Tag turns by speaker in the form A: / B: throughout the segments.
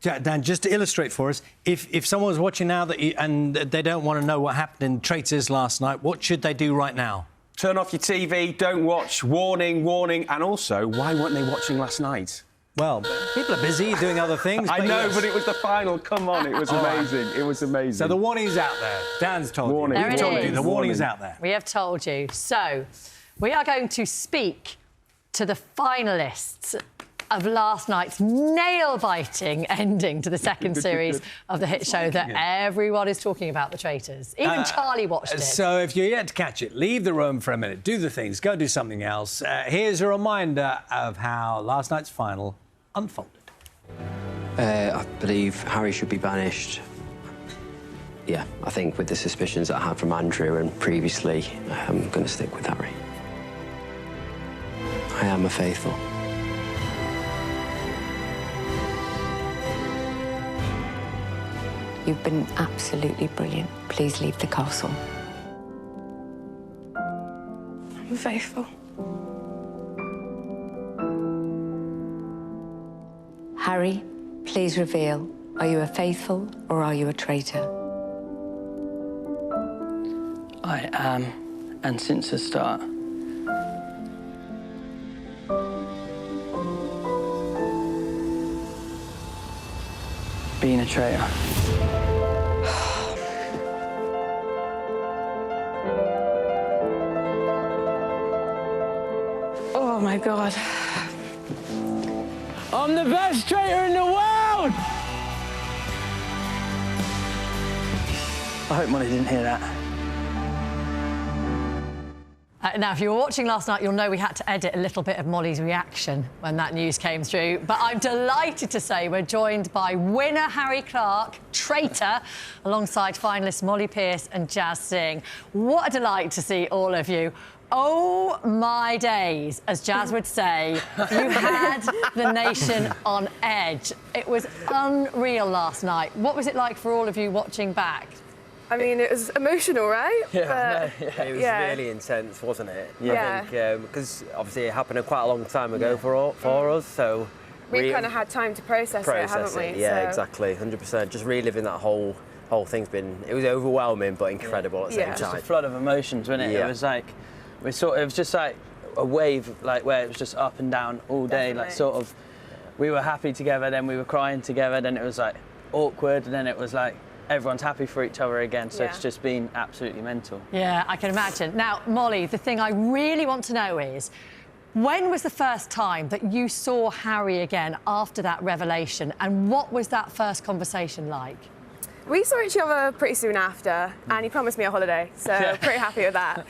A: Dan, just to illustrate for us, if someone was watching now and they don't want to know what happened in Traitors last night, what should they do right now?
B: Turn off your TV, don't watch, warning, warning, and also, why weren't they watching last night?
A: Well, people are busy doing other things.
B: I know, but it was the final. Come on, it was amazing. It was amazing.
A: So the warning's out there. Dan's told
B: Warning.
A: you.
C: There it
A: Told
C: is.
A: you. The warning's out there.
C: We have told you. So, we are going to speak to the finalists of last night's nail-biting ending to the second series of the hit show that everyone is talking about, The Traitors. Even Charlie watched it.
A: So if you're yet to catch it, leave the room for a minute, do the things, go do something else. Here's a reminder of how last night's final unfolded.
D: I believe Harry should be banished. Yeah, I think with the suspicions that I had from Andrew and previously, I'm going to stick with Harry. I am a faithful.
E: You've been absolutely brilliant. Please leave the castle.
F: I'm faithful.
E: Harry, please reveal, are you a faithful or are you a traitor?
G: I am, and since the start. Being a traitor.
F: Oh, my God.
G: I'm the best traitor in the world! I hope Molly didn't hear that.
C: Now, if you were watching last night, you'll know we had to edit a little bit of Molly's reaction when that news came through. But I'm delighted to say we're joined by winner Harry Clark, traitor, alongside finalists Molly Pearce and Jazz Singh. What a delight to see all of you. Oh, my days, as Jazz would say, you had the nation on edge. It was unreal last night. What was it like for all of you watching back?
F: I mean, it was emotional, right?
H: Yeah, it was really intense, wasn't it?
F: Yeah.
H: I think, because obviously it happened quite a long time ago for us, so...
F: We've kind of had time to process it, haven't we?
H: Yeah,
F: so...
H: exactly, 100%. Just reliving that whole thing's been... It was overwhelming, but incredible at the same time.
G: Just a flood of emotions, wasn't it?
H: Yeah.
G: It was like... it was just like a wave, like, where it was just up and down all day,
F: Definitely.
G: like, sort of... We were happy together, then we were crying together, then it was, like, awkward, and then it was, like... Everyone's happy for each other again, so it's just been absolutely mental.
C: Yeah, I can imagine. Now, Molly, the thing I really want to know is, when was the first time that you saw Harry again after that revelation, and what was that first conversation like?
F: We saw each other pretty soon after, and he promised me a holiday, so pretty happy with that.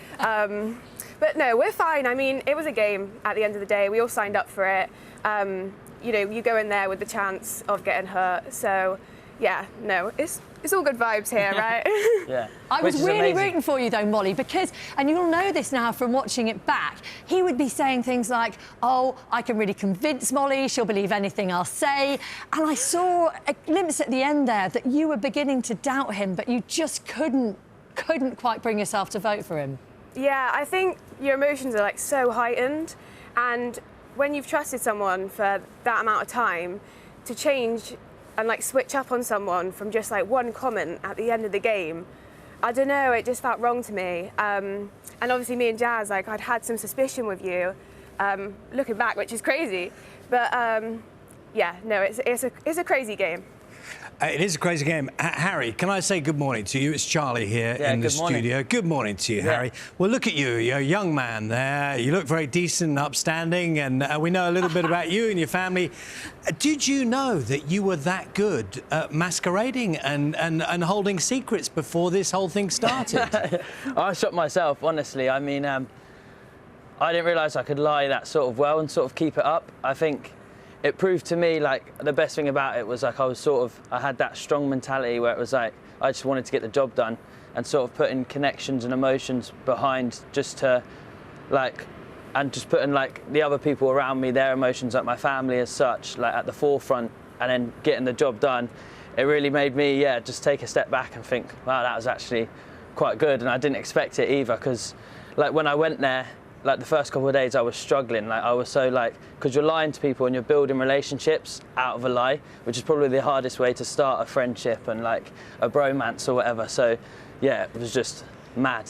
F: But no, we're fine. I mean, it was a game at the end of the day. We all signed up for it. You know, you go in there with the chance of getting hurt, so yeah, no, it's all good vibes here, right?
G: Yeah.
C: I was really rooting for you, though, Molly, because, and you'll know this now from watching it back, he would be saying things like, oh, I can really convince Molly, she'll believe anything I'll say. And I saw a glimpse at the end there that you were beginning to doubt him, but you just couldn't quite bring yourself to vote for him.
F: Yeah, I think your emotions are, like, so heightened, and when you've trusted someone for that amount of time, to change and like switch up on someone from just like one comment at the end of the game, I don't know, it just felt wrong to me. And obviously me and Jazz, like, I'd had some suspicion with you, looking back, which is crazy. But yeah, no, it's a crazy game.
A: It is a crazy game. Harry, can I say good morning to you? It's Charlie here in the studio. Good morning to you, Harry. Well, look at you. You're a young man there. You look very decent and upstanding, and we know a little bit about you and your family. Did you know that you were that good at masquerading and holding secrets before this whole thing started?
G: I shocked myself, honestly. I mean, I didn't realise I could lie that sort of well and sort of keep it up. I think it proved to me, like, the best thing about it was, like, I had that strong mentality where it was like, I just wanted to get the job done, and sort of putting connections and emotions behind just to, like, and just putting, like, the other people around me, their emotions, like my family as such, like, at the forefront, and then getting the job done. It really made me, yeah, just take a step back and think, wow, that was actually quite good, and I didn't expect it either, because, like, when I went there, like the first couple of days I was struggling. Like I was so like, because you're lying to people and you're building relationships out of a lie, which is probably the hardest way to start a friendship and like a bromance or whatever. So yeah, it was just mad.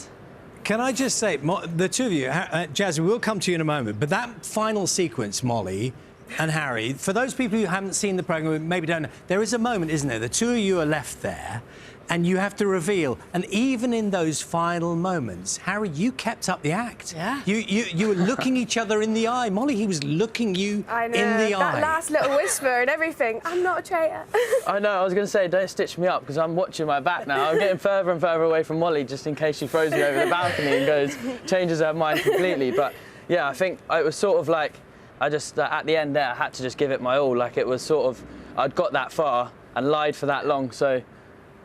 A: Can I just say, the two of you, Jazzy, we'll come to you in a moment, but that final sequence, Molly and Harry, for those people who haven't seen the programme, maybe don't know, there is a moment, isn't there? The two of you are left there, and you have to reveal. And even in those final moments, Harry, you kept up the act.
C: Yeah.
A: You were looking each other in the eye. Molly, he was looking you in the eye.
F: That last little whisper and everything. I'm not a traitor.
G: I know, I was going to say, don't stitch me up, because I'm watching my back now. I'm getting further and further away from Molly, just in case she throws me over the balcony and changes her mind completely. But yeah, I think it was sort of like, I just, at the end there, I had to just give it my all. Like it was sort of, I'd got that far and lied for that long, so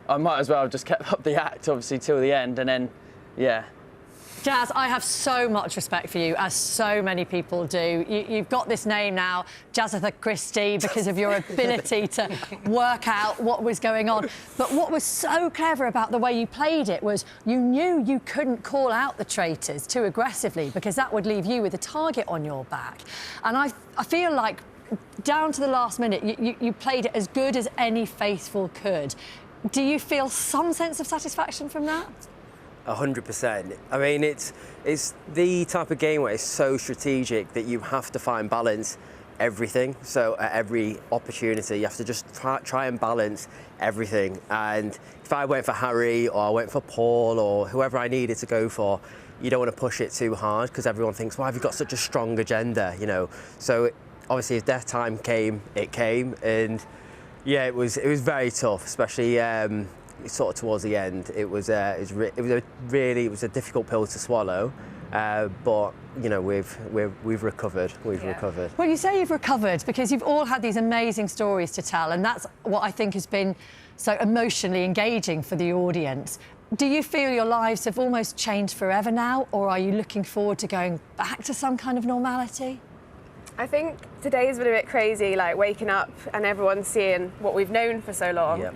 G: I might as well have just kept up the act, obviously, till the end, and then, yeah.
C: Jazz, I have so much respect for you, as so many people do. You've got this name now, Jazzatha Christie, because of your ability to work out what was going on. But what was so clever about the way you played it was you knew you couldn't call out the traitors too aggressively, because that would leave you with a target on your back. And I feel like, down to the last minute, you played it as good as any faithful could. Do you feel some sense of satisfaction from that?
H: 100%. I mean, it's the type of game where it's so strategic that you have to find balance everything. So at every opportunity, you have to just try and balance everything. And if I went for Harry or I went for Paul or whoever I needed to go for, you don't want to push it too hard because everyone thinks, why have you got such a strong agenda, you know? So obviously, if death time came, it came, and yeah, it was very tough, especially sort of towards the end. It was a difficult pill to swallow, but you know we've recovered. We've recovered.
C: Well, you say you've recovered because you've all had these amazing stories to tell, and that's what I think has been so emotionally engaging for the audience. Do you feel your lives have almost changed forever now, or are you looking forward to going back to some kind of normality?
F: I think today's been a bit crazy, like waking up and everyone seeing what we've known for so long. Yep.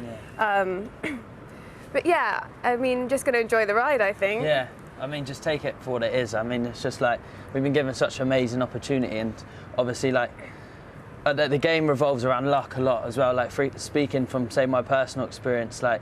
F: But yeah, I mean, just going to enjoy the ride, I think.
G: Yeah, I mean, just take it for what it is. I mean, it's just like, we've been given such an amazing opportunity, and obviously, like, the game revolves around luck a lot as well. Like, speaking from, say, my personal experience, like,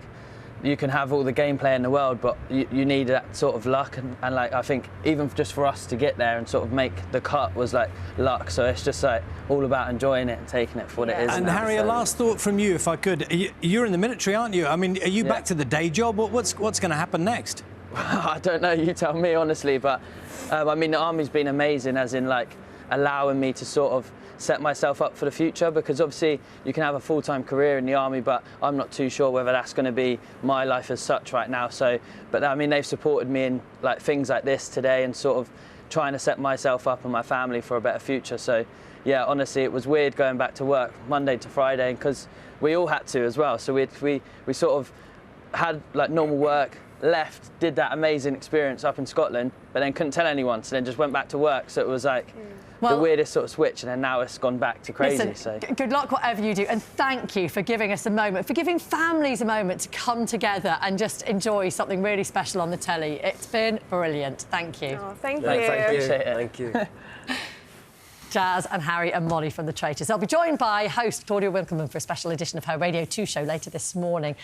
G: you can have all the gameplay in the world, but you need that sort of luck, and like I think even just for us to get there and sort of make the cut was like luck. So it's just like all about enjoying it and taking it for what it is.
A: And Harry, a last thought from you, if I could. You're in the military, aren't you? I mean, are you back to the day job? What's going to happen next?
G: I don't know. You tell me, honestly. But I mean, the army's been amazing, as in like allowing me to sort of set myself up for the future, because obviously you can have a full-time career in the army, but I'm not too sure whether that's going to be my life as such right now. So, but I mean, they've supported me in like things like this today and sort of trying to set myself up and my family for a better future. So yeah, honestly, it was weird going back to work Monday to Friday, because we all had to as well. So we sort of had like normal work, left, did that amazing experience up in Scotland, but then couldn't tell anyone, so then just went back to work. So it was like the weirdest sort of switch, and then now it's gone back to crazy.
C: Listen, good luck whatever you do, and thank you for giving us a moment, for giving families a moment to come together and just enjoy something really special on the telly. It's been brilliant. Thank you.
F: Oh, thank you.
H: Thank you.
C: Jazz and Harry and Molly from The Traitors. They'll be joined by host Claudia Winkleman for a special edition of her Radio 2 show later this morning.